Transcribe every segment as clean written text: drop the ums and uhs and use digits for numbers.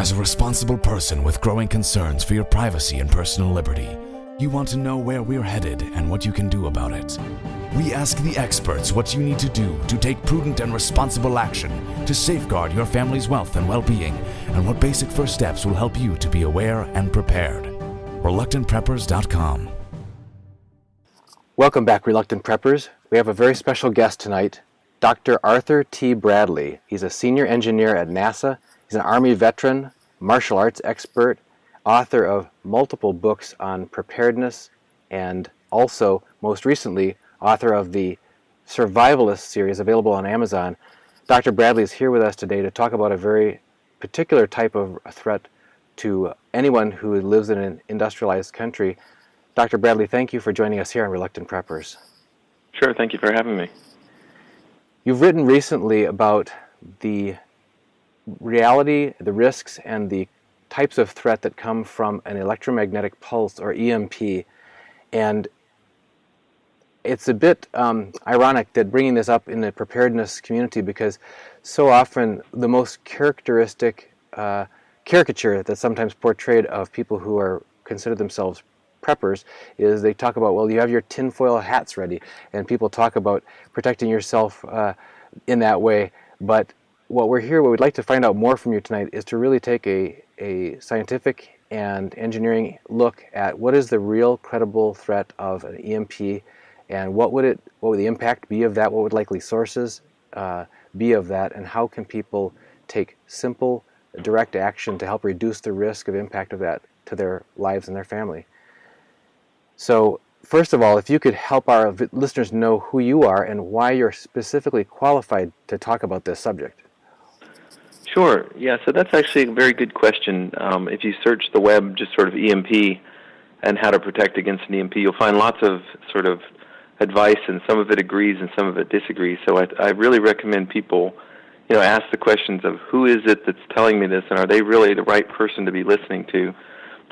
As a responsible person with growing concerns for your privacy and personal liberty, you want to know where we're headed and what you can do about it. We ask the experts what you need to do to take prudent and responsible action to safeguard your family's wealth and well-being, and what basic first steps will help you to be aware and prepared. ReluctantPreppers.com. Welcome back, Reluctant Preppers. We have a very special guest tonight, Dr. Arthur T. Bradley. He's a senior engineer at NASA. He's an Army veteran, martial arts expert, author of multiple books on preparedness, and also, most recently, author of the Survivalist series available on Amazon. Dr. Bradley is here with us today to talk about a very particular type of threat to anyone who lives in an industrialized country. Dr. Bradley, thank you for joining us here on Reluctant Preppers. Sure, thank you for having me. You've written recently about the reality, the risks, and the types of threat that come from an electromagnetic pulse, or EMP. And it's a bit ironic that bringing this up in the preparedness community, because so often the most characteristic caricature that's sometimes portrayed of people who are consider themselves preppers is they talk about, well, you have your tinfoil hats ready, and people talk about protecting yourself in that way. But what we'd like to find out more from you tonight is to really take a scientific and engineering look at what is the real credible threat of an EMP, and what would the impact be of that, what would likely sources be of that, and how can people take simple, direct action to help reduce the risk of impact of that to their lives and their family. So, first of all, if you could help our listeners know who you are and why you're specifically qualified to talk about this subject. Sure, yeah, so that's actually a very good question. If you search the web, just sort of EMP and how to protect against an EMP, you'll find lots of sort of advice, and some of it agrees and some of it disagrees. So I really recommend people, ask the questions of who is it that's telling me this, and are they really the right person to be listening to?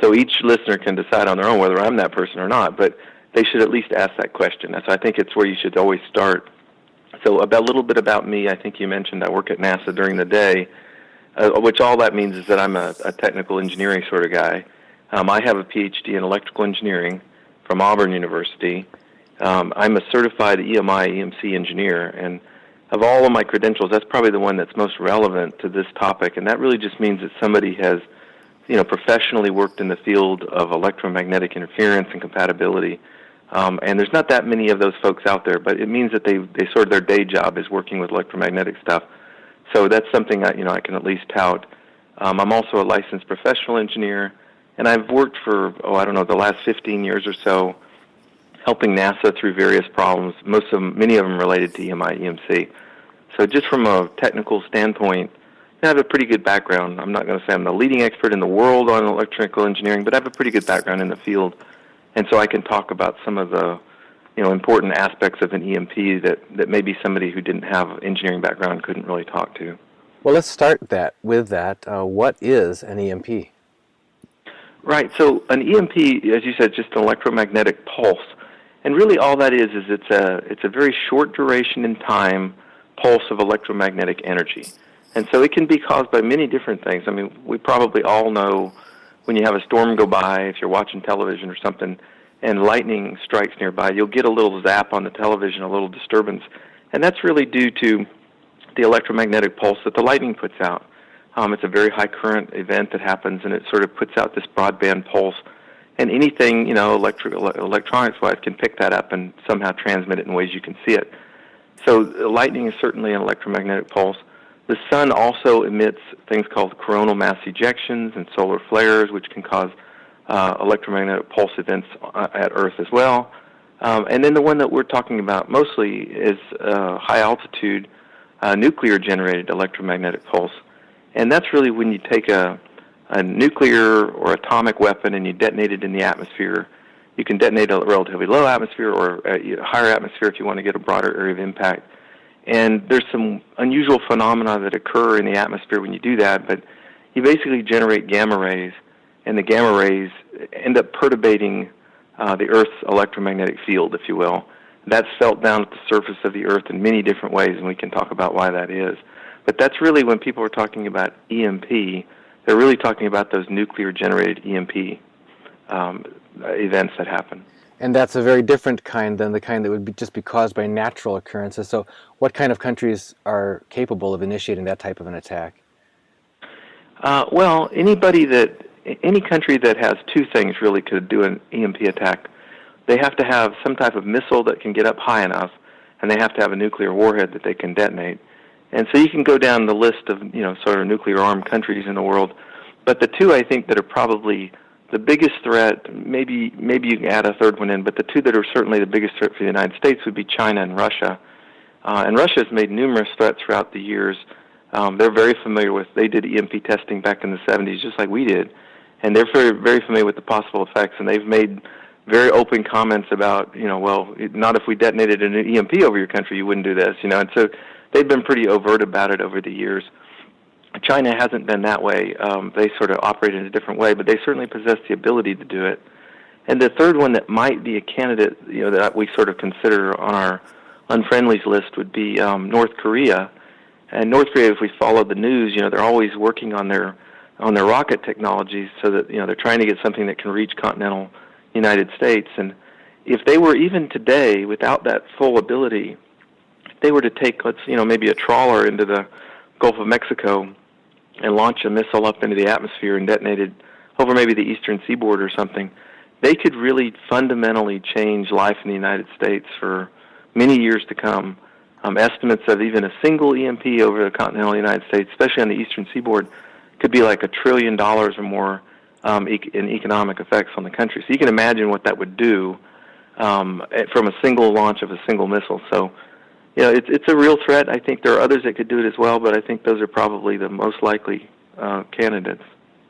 So each listener can decide on their own whether I'm that person or not, but they should at least ask that question. So I think it's where you should always start. So a little bit about me, I think you mentioned I work at NASA during the day, which all that means is that I'm a technical engineering sort of guy. I have a PhD in electrical engineering from Auburn University. I'm a certified EMI/EMC engineer, and of all of my credentials, that's probably the one that's most relevant to this topic, and that really just means that somebody has professionally worked in the field of electromagnetic interference and compatibility. And there's not that many of those folks out there, but it means that they sort of their day job is working with electromagnetic stuff. So that's something I can at least tout. I'm also a licensed professional engineer, and I've worked for, the last 15 years or so, helping NASA through various problems, many of them related to EMI/EMC. So just from a technical standpoint, I have a pretty good background. I'm not going to say I'm the leading expert in the world on electrical engineering, but I have a pretty good background in the field, and so I can talk about some of the important aspects of an EMP that maybe somebody who didn't have an engineering background couldn't really talk to. Well, let's start with that. What is an EMP? Right. So an EMP, as you said, is just an electromagnetic pulse, and really all that is it's a very short duration in time pulse of electromagnetic energy. And so it can be caused by many different things. I mean, we probably all know when you have a storm go by, if you're watching television or something, and lightning strikes nearby, you'll get a little zap on the television, a little disturbance. And that's really due to the electromagnetic pulse that the lightning puts out. It's a very high current event that happens, and it sort of puts out this broadband pulse. And anything, electronics-wise can pick that up and somehow transmit it in ways you can see it. So lightning is certainly an electromagnetic pulse. The sun also emits things called coronal mass ejections and solar flares, which can cause electromagnetic pulse events at Earth as well. And then the one that we're talking about mostly is high-altitude nuclear-generated electromagnetic pulse. And that's really when you take a nuclear or atomic weapon and you detonate it in the atmosphere. You can detonate a relatively low atmosphere or a higher atmosphere if you want to get a broader area of impact. And there's some unusual phenomena that occur in the atmosphere when you do that, but you basically generate gamma rays, and the gamma rays end up perturbating the Earth's electromagnetic field, if you will. That's felt down at the surface of the Earth in many different ways, and we can talk about why that is. But that's really when people are talking about EMP, they're really talking about those nuclear-generated EMP events that happen. And that's a very different kind than the kind that would just be caused by natural occurrences. So what kind of countries are capable of initiating that type of an attack? Well, any country that has two things really could do an EMP attack. They have to have some type of missile that can get up high enough, and they have to have a nuclear warhead that they can detonate. And so you can go down the list of, sort of nuclear-armed countries in the world. But the two, I think, that are probably the biggest threat, maybe you can add a third one in, but the two that are certainly the biggest threat for the United States would be China and Russia. And Russia has made numerous threats throughout the years. They're very familiar with, they did EMP testing back in the 70s just like we did, and they're very, very familiar with the possible effects, and they've made very open comments about, well, not if we detonated an EMP over your country, you wouldn't do this, and so they've been pretty overt about it over the years. China hasn't been that way. They sort of operate in a different way, but they certainly possess the ability to do it. And the third one that might be a candidate, that we sort of consider on our unfriendlies list would be North Korea. And North Korea, if we follow the news, they're always working on their rocket technologies so that, they're trying to get something that can reach continental United States. And if they were, even today, without that full ability, if they were to take, maybe a trawler into the Gulf of Mexico and launch a missile up into the atmosphere and detonate it over maybe the eastern seaboard or something, they could really fundamentally change life in the United States for many years to come. Estimates of even a single EMP over the continental United States, especially on the eastern seaboard, could be like $1 trillion or more in economic effects on the country. So you can imagine what that would do from a single launch of a single missile. So, it's a real threat. I think there are others that could do it as well, but I think those are probably the most likely candidates.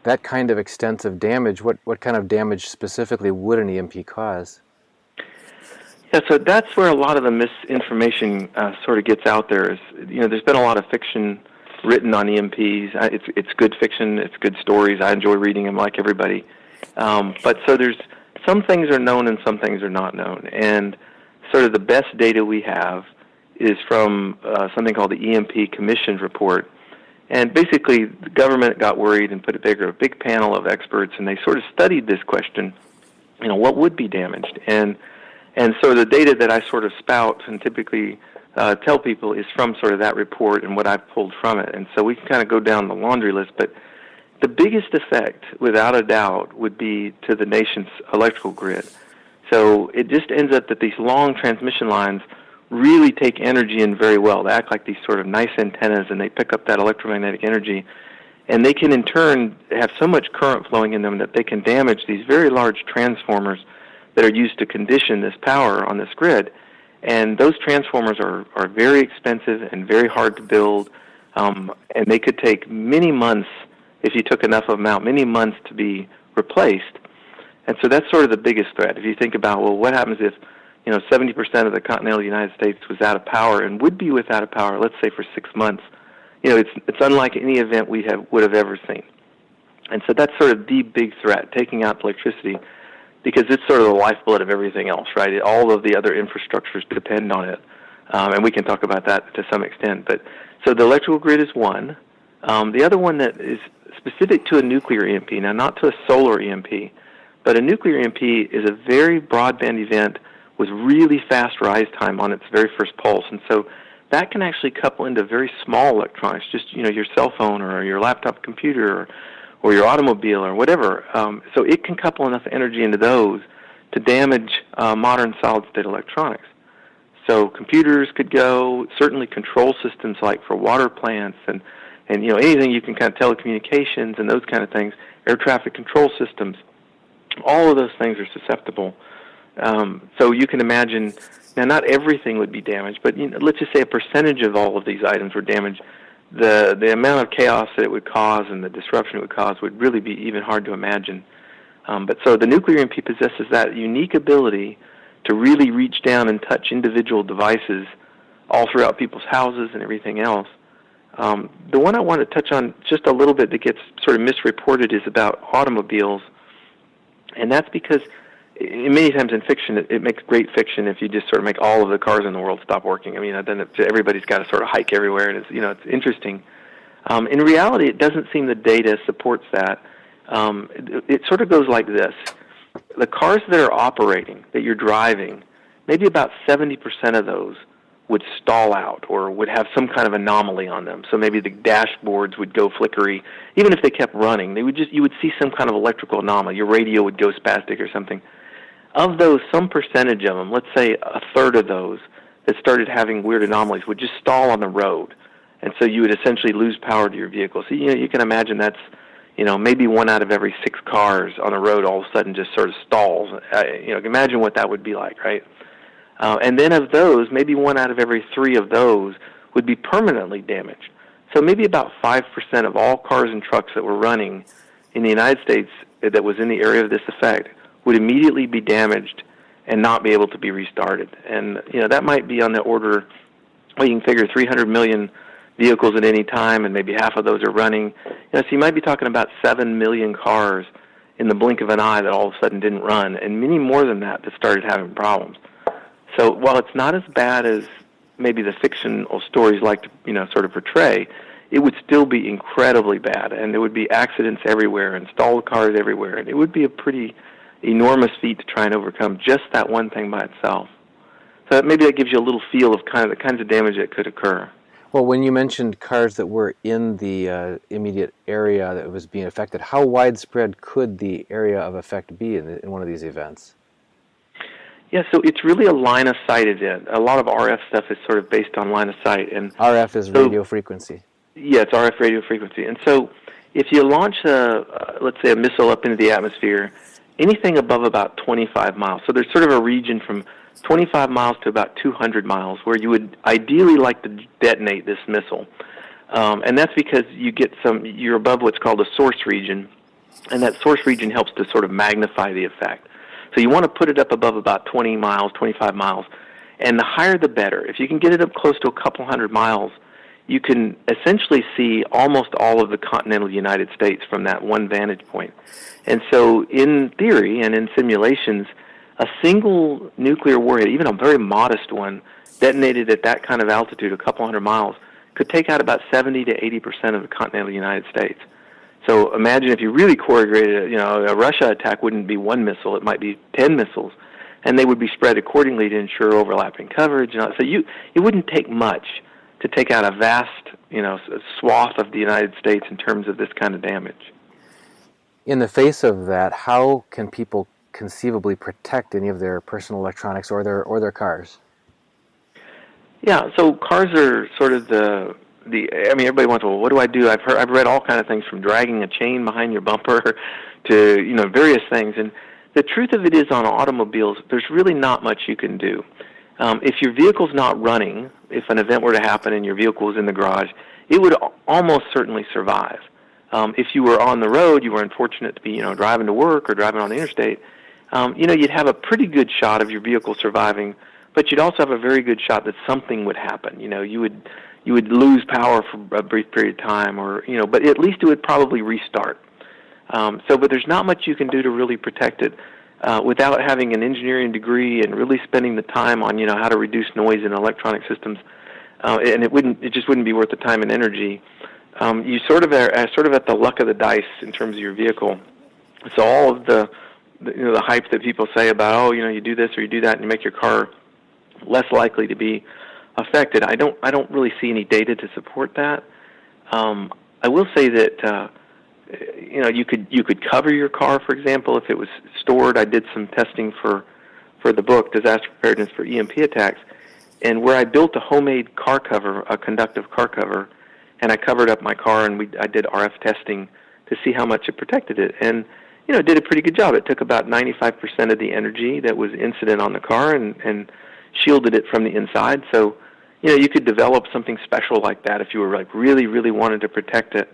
That kind of extensive damage, what kind of damage specifically would an EMP cause? Yeah, so that's where a lot of the misinformation sort of gets out there. Is there's been a lot of fiction written on EMPs. It's good fiction. It's good stories. I enjoy reading them like everybody. But so there's some things are known and some things are not known. And sort of the best data we have is from something called the EMP Commission report. And basically, the government got worried and put together a big panel of experts, and they sort of studied this question, what would be damaged? And so the data that I sort of spout and typically tell people is from sort of that report and what I've pulled from it. And so we can kind of go down the laundry list, but the biggest effect, without a doubt, would be to the nation's electrical grid. So it just ends up that these long transmission lines really take energy in very well. They act like these sort of nice antennas, and they pick up that electromagnetic energy. And they can, in turn, have so much current flowing in them that they can damage these very large transformers that are used to condition this power on this grid. And those transformers are very expensive and very hard to build, and they could take many months, if you took enough of them out, many months to be replaced. And so that's sort of the biggest threat. If you think about, well, what happens if 70% of the continental United States was out of power and would be without a power, let's say for 6 months, it's unlike any event we would have ever seen. And so that's sort of the big threat, taking out electricity, because it's sort of the lifeblood of everything else, right? All of the other infrastructures depend on it, and we can talk about that to some extent. But so the electrical grid is one. The other one that is specific to a nuclear EMP, now not to a solar EMP, but a nuclear EMP is a very broadband event with really fast rise time on its very first pulse. And so that can actually couple into very small electronics, just your cell phone or your laptop computer or your automobile or whatever. So it can couple enough energy into those to damage modern solid-state electronics. So computers could go, certainly control systems like for water plants and anything you can kind of telecommunications and those kind of things, air traffic control systems, all of those things are susceptible. So you can imagine, now not everything would be damaged, but let's just say a percentage of all of these items were damaged. The amount of chaos that it would cause and the disruption it would cause would really be even hard to imagine. But so the nuclear EMP possesses that unique ability to really reach down and touch individual devices all throughout people's houses and everything else. The one I want to touch on just a little bit that gets sort of misreported is about automobiles, and that's because many times in fiction, it makes great fiction if you just sort of make all of the cars in the world stop working. I mean, then everybody's got to sort of hike everywhere, and it's interesting. In reality, it doesn't seem the data supports that. It sort of goes like this. The cars that are operating, that you're driving, maybe about 70% of those would stall out or would have some kind of anomaly on them. So maybe the dashboards would go flickery. Even if they kept running, you would see some kind of electrical anomaly. Your radio would go spastic or something. Of those, some percentage of them, let's say a third of those that started having weird anomalies, would just stall on the road. And so you would essentially lose power to your vehicle. So you can imagine that's maybe 1 out of every 6 cars on the road all of a sudden just sort of stalls. Imagine what that would be like, right? And then of those, maybe 1 out of every 3 of those would be permanently damaged. So maybe about 5% of all cars and trucks that were running in the United States that was in the area of this effect would immediately be damaged and not be able to be restarted. And that might be on the order, well, you can figure 300 million vehicles at any time, and maybe half of those are running. So you might be talking about 7 million cars in the blink of an eye that all of a sudden didn't run, and many more than that started having problems. So while it's not as bad as maybe the fictional stories like to sort of portray, it would still be incredibly bad, and there would be accidents everywhere and stalled cars everywhere, and it would be a pretty enormous feat to try and overcome just that one thing by itself. So maybe that gives you a little feel of kind of the kinds of damage that could occur. Well, when you mentioned cars that were in the immediate area that was being affected, how widespread could the area of effect be in one of these events? Yeah, so it's really a line-of-sight event. A lot of RF stuff is sort of based on line-of-sight. And RF is radio frequency. Yeah, it's RF radio frequency. And so if you launch, let's say, a missile up into the atmosphere, anything above about 25 miles, so there's sort of a region from 25 miles to about 200 miles where you would ideally like to detonate this missile. And that's because you're above what's called a source region, and that source region helps to sort of magnify the effect. So you want to put it up above about 20 miles, 25 miles, and the higher the better. If you can get it up close to a couple hundred miles, you can essentially see almost all of the continental United States from that one vantage point. And so in theory and in simulations, a single nuclear warhead, even a very modest one, detonated at that kind of altitude, a couple hundred miles, could take out about 70 to 80% of the continental United States. So imagine if you really choreograted a Russia attack wouldn't be one missile, it might be 10 missiles, and they would be spread accordingly to ensure overlapping coverage. So it wouldn't take much to take out a vast swath of the United States in terms of this kind of damage. In the face of that, how can people conceivably protect any of their personal electronics or their cars? Yeah, so cars are sort of everybody wants, well, what do I do? I've read all kinds of things from dragging a chain behind your bumper to various things, and the truth of it is on automobiles, there's really not much you can do. If your vehicle's not running, if an event were to happen and your vehicle was in the garage, it would almost certainly survive. If you were on the road, you were unfortunate to be driving to work or driving on the interstate, you'd have a pretty good shot of your vehicle surviving, but you'd also have a very good shot that something would happen. You would lose power for a brief period of time, but at least it would probably restart. But there's not much you can do to really protect it without having an engineering degree and really spending the time on how to reduce noise in electronic systems. And it just wouldn't be worth the time and energy. You sort of are at the luck of the dice in terms of your vehicle. So all of the hype that people say about you do this or you do that and you make your car less likely to be affected. I don't really see any data to support that. I will say that you could cover your car, for example, if it was stored. I did some testing for the book Disaster Preparedness for EMP Attacks, and where I built a homemade car cover, a conductive car cover, and I covered up my car and I did RF testing to see how much it protected it, and it did a pretty good job. It took about 95% of the energy that was incident on the car and shielded it from the inside. So you could develop something special like that if you were really, really wanted to protect it.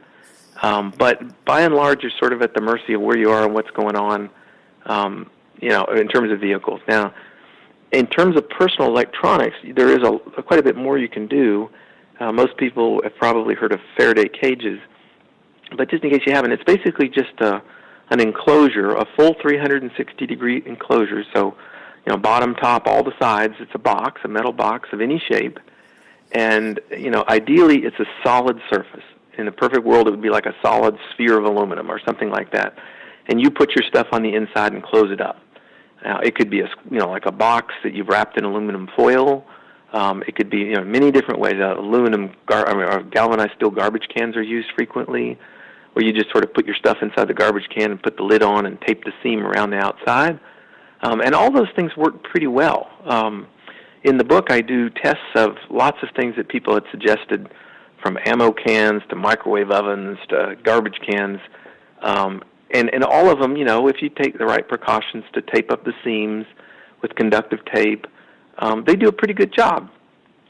But by and large, you're sort of at the mercy of where you are and what's going on, in terms of vehicles. Now, in terms of personal electronics, there is quite a bit more you can do. Most people have probably heard of Faraday cages, but just in case you haven't, it's basically just an enclosure, a full 360-degree enclosure. So, bottom, top, all the sides. It's a metal box of any shape. And, ideally, it's a solid surface. In a perfect world, it would be like a solid sphere of aluminum or something like that. And you put your stuff on the inside and close it up. Now, it could be like a box that you've wrapped in aluminum foil. It could be many different ways. Or galvanized steel garbage cans are used frequently, where you just sort of put your stuff inside the garbage can and put the lid on and tape the seam around the outside. And all those things work pretty well. In the book, I do tests of lots of things that people had suggested, from ammo cans to microwave ovens to garbage cans. And all of them, if you take the right precautions to tape up the seams with conductive tape, they do a pretty good job.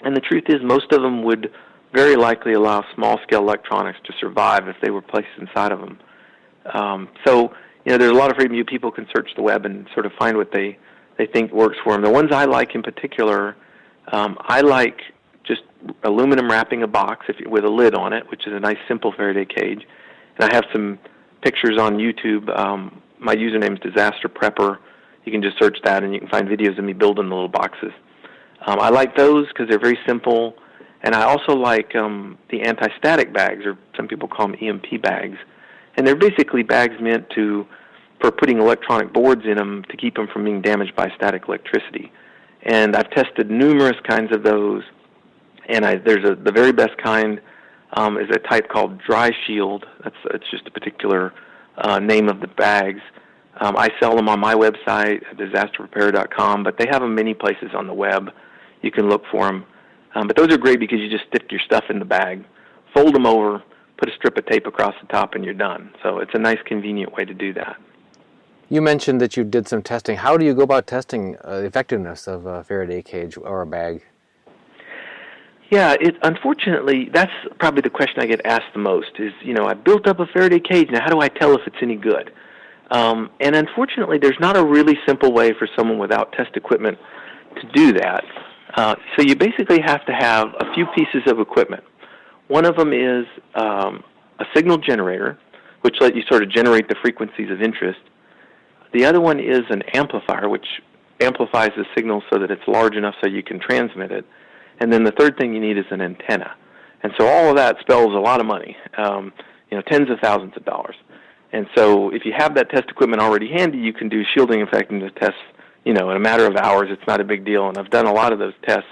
And the truth is, most of them would very likely allow small-scale electronics to survive if they were placed inside of them. So, there's a lot of freedom. People can search the web and sort of find what they think works for them. The ones I like in particular, I like just aluminum wrapping a box with a lid on it, which is a nice, simple Faraday cage. And I have some pictures on YouTube. My username is Disaster Prepper. You can just search that, and you can find videos of me building the little boxes. I like those because they're very simple. And I also like the anti-static bags, or some people call them EMP bags. And they're basically bags meant for putting electronic boards in them to keep them from being damaged by static electricity. And I've tested numerous kinds of those. And the very best kind is a type called Dry Shield. It's just a particular name of the bags. I sell them on my website, disasterprepare.com, but they have them many places on the web. You can look for them. But those are great because you just stick your stuff in the bag, fold them over, put a strip of tape across the top, and you're done. So it's a nice, convenient way to do that. You mentioned that you did some testing. How do you go about testing the effectiveness of a Faraday cage or a bag? Yeah, unfortunately, that's probably the question I get asked the most is, I built up a Faraday cage. Now, how do I tell if it's any good? And unfortunately, there's not a really simple way for someone without test equipment to do that. So you basically have to have a few pieces of equipment. One of them is a signal generator, which lets you sort of generate the frequencies of interest. The other one is an amplifier, which amplifies the signal so that it's large enough so you can transmit it. And then the third thing you need is an antenna. And so all of that spells a lot of money, tens of thousands of dollars. And so if you have that test equipment already handy, you can do shielding effectiveness tests, in a matter of hours. It's not a big deal, and I've done a lot of those tests.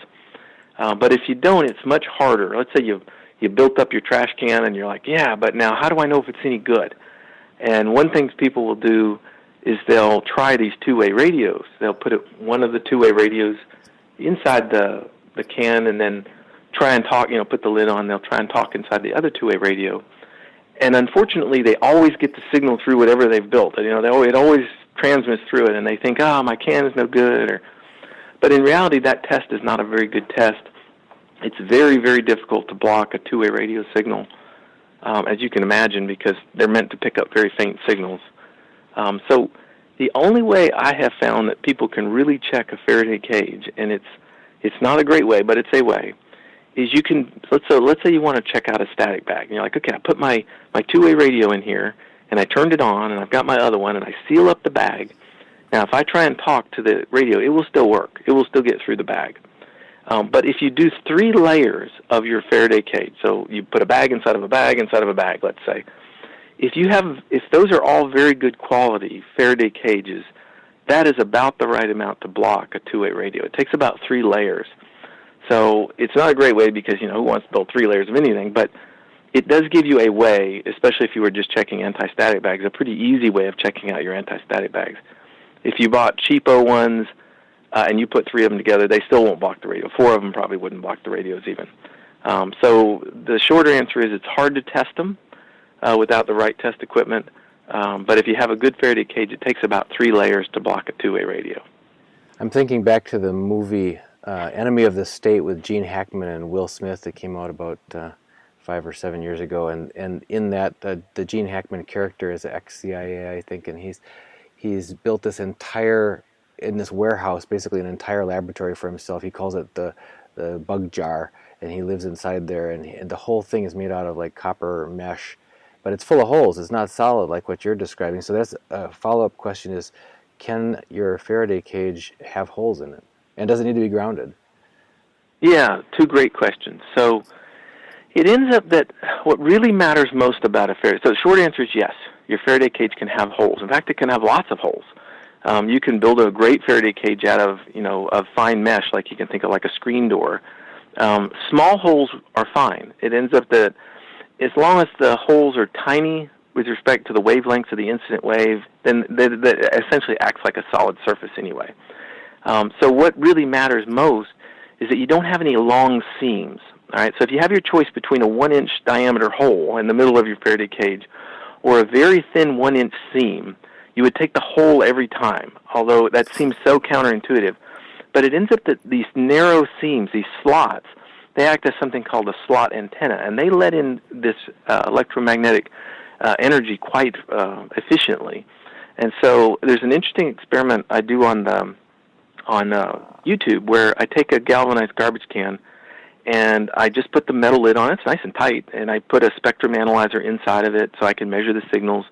But if you don't, it's much harder. Let's say you built up your trash can, and you're like, yeah, but now how do I know if it's any good? And one thing people will do is they'll try these two-way radios. They'll put one of the two-way radios inside the can and then try and talk, put the lid on. They'll try and talk inside the other two-way radio. And unfortunately, they always get the signal through whatever they've built. It always transmits through it, and they think, my can is no good. But in reality, that test is not a very good test. It's very, very difficult to block a two-way radio signal, as you can imagine, because they're meant to pick up very faint signals. So the only way I have found that people can really check a Faraday cage, and it's not a great way, but it's a way, is you can, let's say you want to check out a static bag, and you're like, okay, I put my two-way radio in here, and I turned it on, and I've got my other one, and I seal up the bag. Now, if I try and talk to the radio, it will still work. It will still get through the bag. But if you do 3 layers of your Faraday cage, so you put a bag inside of a bag inside of a bag, let's say, if those are all very good quality Faraday cages, that is about the right amount to block a two-way radio. It takes about 3 layers. So it's not a great way because, who wants to build 3 layers of anything, but it does give you a way, especially if you were just checking anti-static bags, a pretty easy way of checking out your anti-static bags. If you bought cheapo ones and you put 3 of them together, they still won't block the radio. 4 of them probably wouldn't block the radios even. So the shorter answer is it's hard to test them without the right test equipment. But if you have a good Faraday cage, it takes about 3 layers to block a two-way radio. I'm thinking back to the movie Enemy of the State with Gene Hackman and Will Smith that came out about 5 or 7 years ago. And in that, the Gene Hackman character is ex-CIA, I think, and he's built this in this warehouse, basically an entire laboratory for himself. He calls it the bug jar, and he lives inside there, and the whole thing is made out of like copper mesh, but it's full of holes. It's not solid like what you're describing. So that's a follow-up question is, can your Faraday cage have holes in it? And does it need to be grounded? Yeah, 2 great questions. So It ends up that what really matters most about a Faraday, so the short answer is yes, your Faraday cage can have holes. In fact, it can have lots of holes. You can build a great Faraday cage out of, of fine mesh, like you can think of like a screen door. Small holes are fine. It ends up that as long as the holes are tiny with respect to the wavelengths of the incident wave, then that essentially acts like a solid surface anyway. So what really matters most is that you don't have any long seams. All right, so if you have your choice between a 1-inch diameter hole in the middle of your Faraday cage or a very thin 1-inch seam, you would take the hole every time, although that seems so counterintuitive. But it ends up that these narrow seams, these slots, they act as something called a slot antenna, and they let in this electromagnetic energy quite efficiently. And so there's an interesting experiment I do on YouTube where I take a galvanized garbage can and I just put the metal lid on it. It's nice and tight, and I put a spectrum analyzer inside of it so I can measure the signals.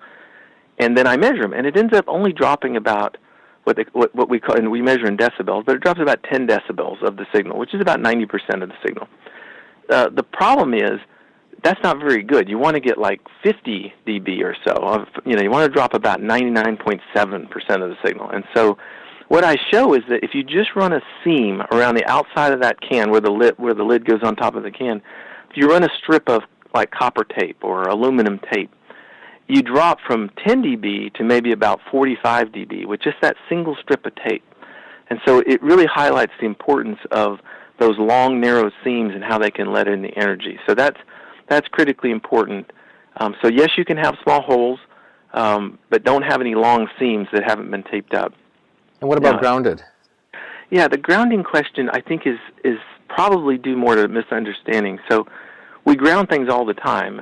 And then I measure them, and it ends up only dropping about what we call, and we measure in decibels, but it drops about 10 decibels of the signal, which is about 90% of the signal. The problem is that's not very good. You want to get like 50 dB or so. You want to drop about 99.7% of the signal. And so what I show is that if you just run a seam around the outside of that can where the lid goes on top of the can, if you run a strip of like copper tape or aluminum tape, you drop from 10 dB to maybe about 45 dB with just that single strip of tape. And so it really highlights the importance of those long, narrow seams and how they can let in the energy. So that's critically important. So yes, you can have small holes, but don't have any long seams that haven't been taped up. And what about grounded? Yeah, the grounding question I think is probably due more to misunderstanding. So we ground things all the time,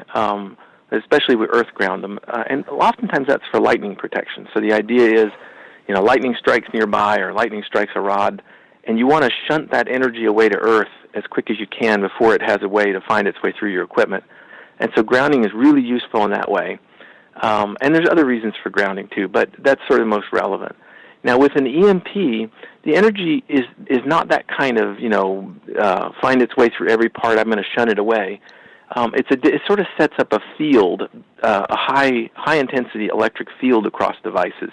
especially we earth ground them, and oftentimes that's for lightning protection. So the idea is, lightning strikes nearby or lightning strikes a rod, and you want to shunt that energy away to earth as quick as you can before it has a way to find its way through your equipment. And so grounding is really useful in that way. And there's other reasons for grounding too, but that's sort of most relevant. Now with an EMP, the energy is not that kind of, find its way through every part, I'm going to shunt it away. It sort of sets up a field, a high intensity electric field across devices.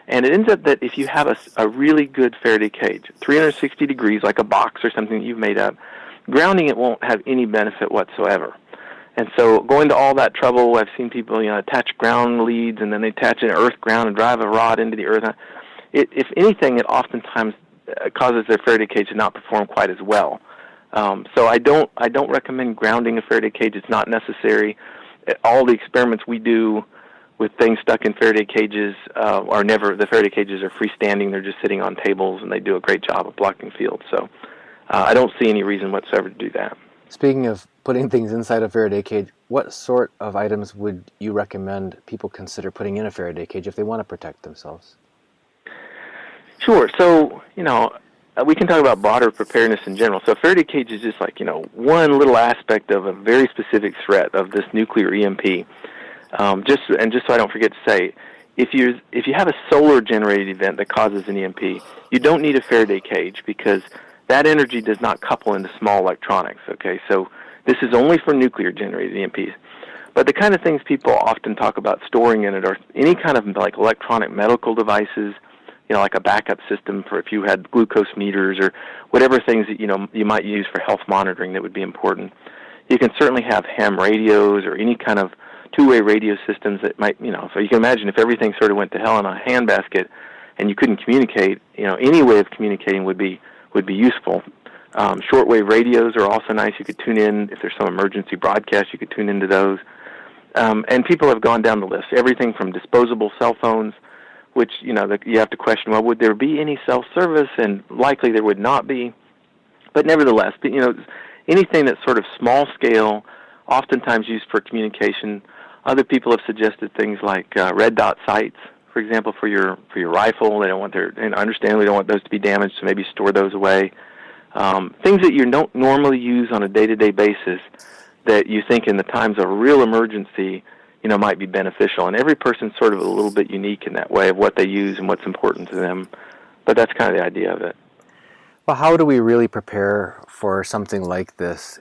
And it ends up that if you have a really good Faraday cage, 360 degrees, like a box or something that you've made up, grounding it won't have any benefit whatsoever. And so going to all that trouble, I've seen people attach ground leads and then they attach an earth ground and drive a rod into the earth. If anything, it oftentimes causes their Faraday cage to not perform quite as well. So I don't recommend grounding a Faraday cage. It's not necessary. All the experiments we do with things stuck in Faraday cages the Faraday cages are freestanding. They're just sitting on tables, and they do a great job of blocking field. So I don't see any reason whatsoever to do that. Speaking of putting things inside a Faraday cage, what sort of items would you recommend people consider putting in a Faraday cage if they want to protect themselves? Sure. So, we can talk about broader preparedness in general. So a Faraday cage is just like, one little aspect of a very specific threat of this nuclear EMP. Just so I don't forget to say, if you have a solar generated event that causes an EMP, you don't need a Faraday cage because that energy does not couple into small electronics. Okay, so this is only for nuclear generated EMPs. But the kind of things people often talk about storing in it are any kind of like electronic medical devices, like a backup system for if you had glucose meters or whatever things that you might use for health monitoring that would be important. You can certainly have ham radios or any kind of two-way radio systems that might, so you can imagine if everything sort of went to hell in a handbasket and you couldn't communicate, any way of communicating would be useful. Shortwave radios are also nice. You could tune in if there's some emergency broadcast. You could tune into those. And people have gone down the list. Everything from disposable cell phones, which you have to question. Well, would there be any self-service? And likely there would not be. But nevertheless, anything that's sort of small scale, oftentimes used for communication. Other people have suggested things like red dot sights, for example, for your rifle. They don't want and understandably don't want those to be damaged, so maybe store those away. Things that you don't normally use on a day-to-day basis that you think in the times of real emergency, might be beneficial. And every person's sort of a little bit unique in that way of what they use and what's important to them. But that's kind of the idea of it. Well, how do we really prepare for something like this?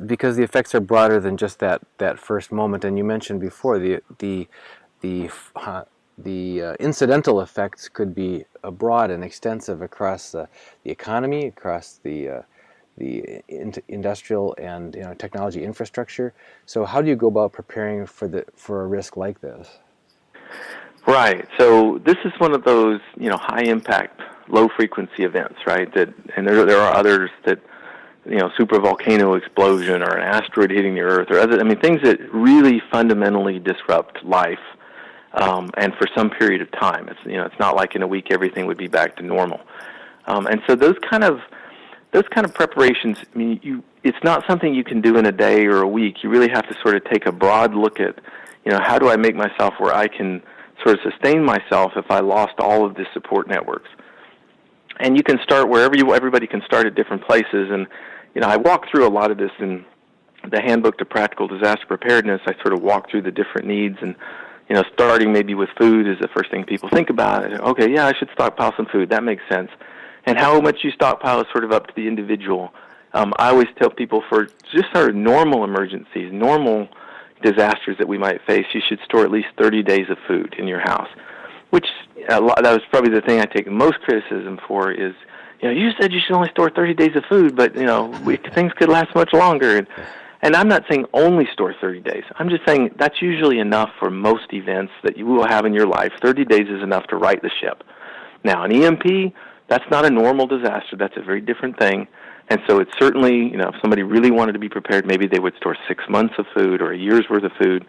Because the effects are broader than just that first moment. And you mentioned before the incidental effects could be broad and extensive across the economy, across the industrial and technology infrastructure. So, how do you go about preparing for a risk like this? Right. So this is one of those, high impact, low frequency events, right? And there are others that, super volcano explosion or an asteroid hitting the Earth or other. I mean, things that really fundamentally disrupt life, and for some period of time. It's not like in a week everything would be back to normal. And so those kind of preparations. I mean, it's not something you can do in a day or a week. You really have to sort of take a broad look at, how do I make myself where I can sort of sustain myself if I lost all of the support networks. And you can start wherever everybody can start at different places. And, I walk through a lot of this in the Handbook to Practical Disaster Preparedness. I sort of walk through the different needs and, starting maybe with food is the first thing people think about. Okay, yeah, I should stockpile some food. That makes sense. And how much you stockpile is sort of up to the individual. I always tell people for just sort of normal emergencies, normal disasters that we might face, you should store at least 30 days of food in your house, which that was probably the thing I take most criticism for is, you said you should only store 30 days of food, but, things could last much longer. And I'm not saying only store 30 days. I'm just saying that's usually enough for most events that you will have in your life. 30 days is enough to right the ship. Now, an EMP, that's not a normal disaster. That's a very different thing. And so it's certainly, if somebody really wanted to be prepared, maybe they would store 6 months of food or a year's worth of food.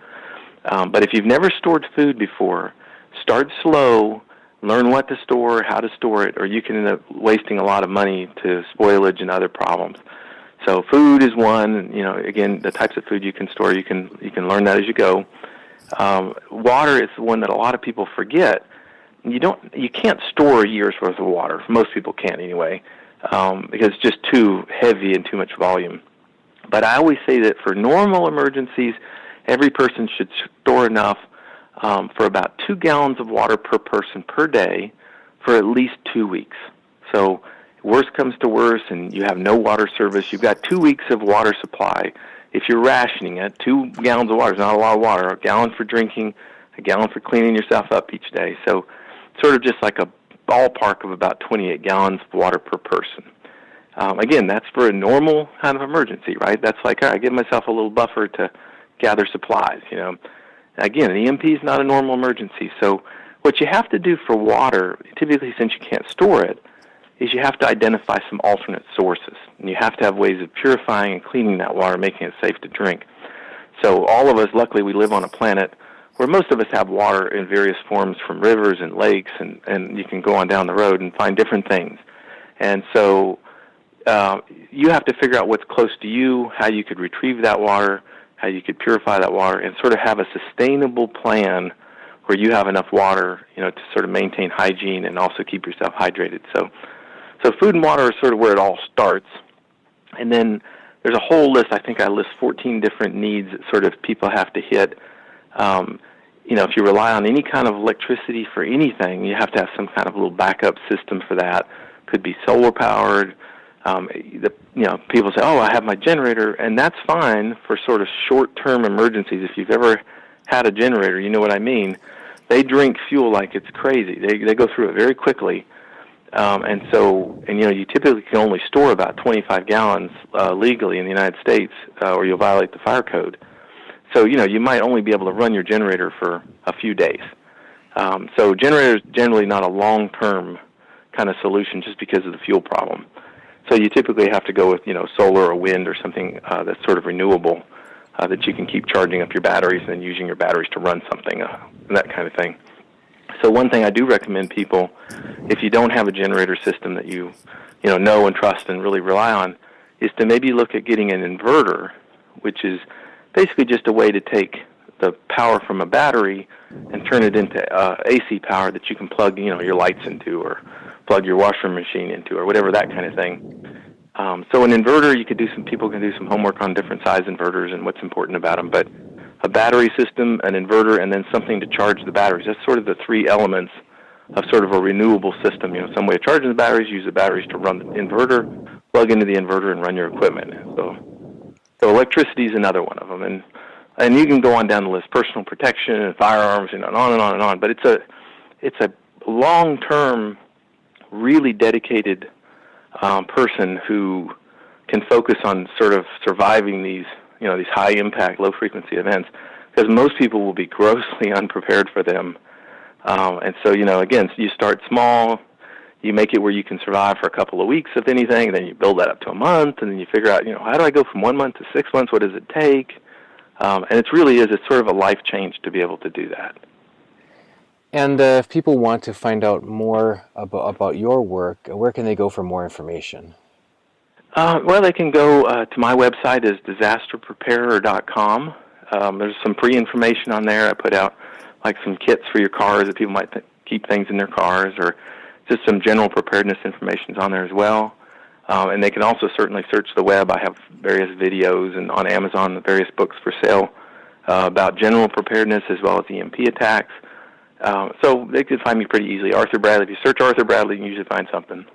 But if you've never stored food before, start slow, learn what to store, how to store it, or you can end up wasting a lot of money to spoilage and other problems. So food is one. Again, the types of food you can store, you can learn that as you go. Water is one that a lot of people forget. You can't store a year's worth of water. Most people can't anyway. Because it's just too heavy and too much volume. But I always say that for normal emergencies, every person should store enough for about 2 gallons of water per person per day for at least 2 weeks. So worst comes to worst and you have no water service, you've got 2 weeks of water supply. If you're rationing it, 2 gallons of water is not a lot of water. A gallon for drinking, a gallon for cleaning yourself up each day. So sort of just like a ballpark of about 28 gallons of water per person. Again, that's for a normal kind of emergency, right? That's like, all right, I give myself a little buffer to gather supplies, Again, an EMP is not a normal emergency. So what you have to do for water, typically since you can't store it, is you have to identify some alternate sources. And you have to have ways of purifying and cleaning that water, making it safe to drink. So all of us, luckily, we live on a planet where most of us have water in various forms from rivers and lakes, and you can go on down the road and find different things. And so you have to figure out what's close to you, how you could retrieve that water, how you could purify that water, and sort of have a sustainable plan where you have enough water, to sort of maintain hygiene and also keep yourself hydrated. So food and water is sort of where it all starts. And then there's a whole list. I think I list 14 different needs that sort of people have to hit. If you rely on any kind of electricity for anything, you have to have some kind of little backup system for that. Could be solar powered. People say, "Oh, I have my generator," and that's fine for sort of short-term emergencies. If you've ever had a generator, you know what I mean. They drink fuel like it's crazy. They go through it very quickly, and you typically can only store about 25 gallons legally in the United States, or you'll violate the fire code. So, you might only be able to run your generator for a few days. So generator is generally not a long-term kind of solution just because of the fuel problem. So you typically have to go with, solar or wind or something that's sort of renewable, that you can keep charging up your batteries and then using your batteries to run something, that kind of thing. So one thing I do recommend people, if you don't have a generator system that you know and trust and really rely on, is to maybe look at getting an inverter, which is basically just a way to take the power from a battery and turn it into AC power that you can plug, your lights into or plug your washing machine into or whatever, that kind of thing. So an inverter, people can do some homework on different size inverters and what's important about them, but a battery system, an inverter, and then something to charge the batteries. That's sort of the 3 elements sort of a renewable system. Some way of charging the batteries, use the batteries to run the inverter, plug into the inverter, and run your equipment. So electricity is another one of them, and you can go on down the list: personal protection and firearms, and on and on and on. But it's a long-term, really dedicated person who can focus on sort of surviving these high-impact, low-frequency events, because most people will be grossly unprepared for them. And so, again, you start small, you make it where you can survive for a couple of weeks, if anything, and then you build that up to a month, and then you figure out, how do I go from 1 month to 6 months? What does it take? And it's sort of a life change to be able to do that. And if people want to find out more about your work, where can they go for more information? Well, they can go to my website, is disasterpreparer.com. There's some pre-information on there. I put out like some kits for your cars that people might keep things in their cars, or just some general preparedness information is on there as well. And they can also certainly search the web. I have various videos, and on Amazon, various books for sale about general preparedness as well as EMP attacks. So they could find me pretty easily. Arthur Bradley. If you search Arthur Bradley, you can usually find something.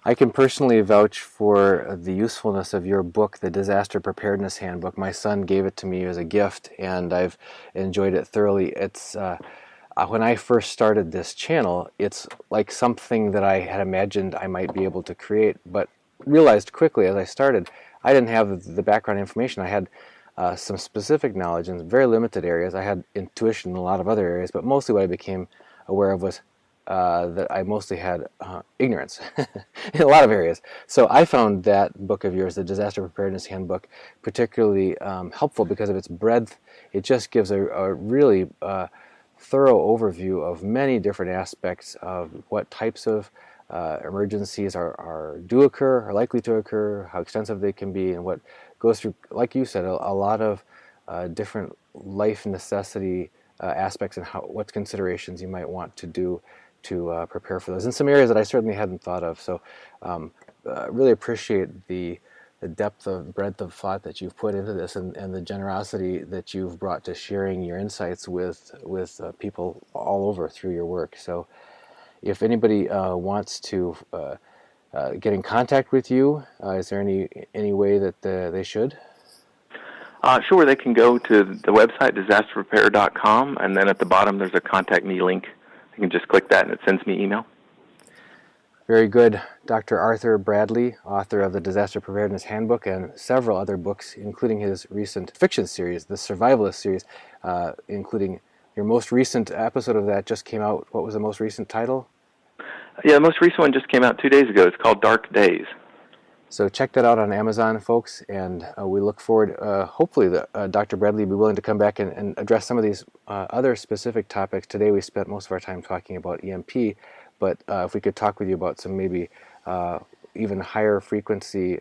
I can personally vouch for the usefulness of your book, the Disaster Preparedness Handbook. My son gave it to me as a gift, and I've enjoyed it thoroughly. It's when I first started this channel, it's like something that I had imagined I might be able to create, but realized quickly as I started, I didn't have the background information. I had some specific knowledge in very limited areas. I had intuition in a lot of other areas, but mostly what I became aware of was that I mostly had ignorance in a lot of areas. So I found that book of yours, the Disaster Preparedness Handbook, particularly helpful because of its breadth. It just gives a really thorough overview of many different aspects of what types of emergencies do occur, are likely to occur, how extensive they can be, and what goes through, like you said, a lot of different life necessity aspects and what considerations you might want to do to prepare for those in some areas that I certainly hadn't thought of. So really appreciate the depth of breadth of thought that you've put into this, and the generosity that you've brought to sharing your insights with people all over through your work. So if anybody wants to get in contact with you, is there any way that they should? Sure, they can go to the website, disasterpreparer.com, and then at the bottom there's a Contact Me link. You can just click that and it sends me email. Very good. Dr. Arthur Bradley, author of the Disaster Preparedness Handbook and several other books, including his recent fiction series, the Survivalist series, including your most recent episode of that just came out. What was the most recent title? Yeah, the most recent one just came out 2 days ago. It's called Dark Days. So check that out on Amazon, folks, and we look forward, hopefully, that Dr. Bradley will be willing to come back and address some of these other specific topics. Today we spent most of our time talking about EMP, but if we could talk with you about some maybe even higher frequency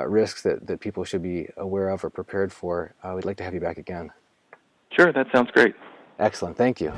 risks that people should be aware of or prepared for, we'd like to have you back again. Sure, that sounds great. Excellent. Thank you.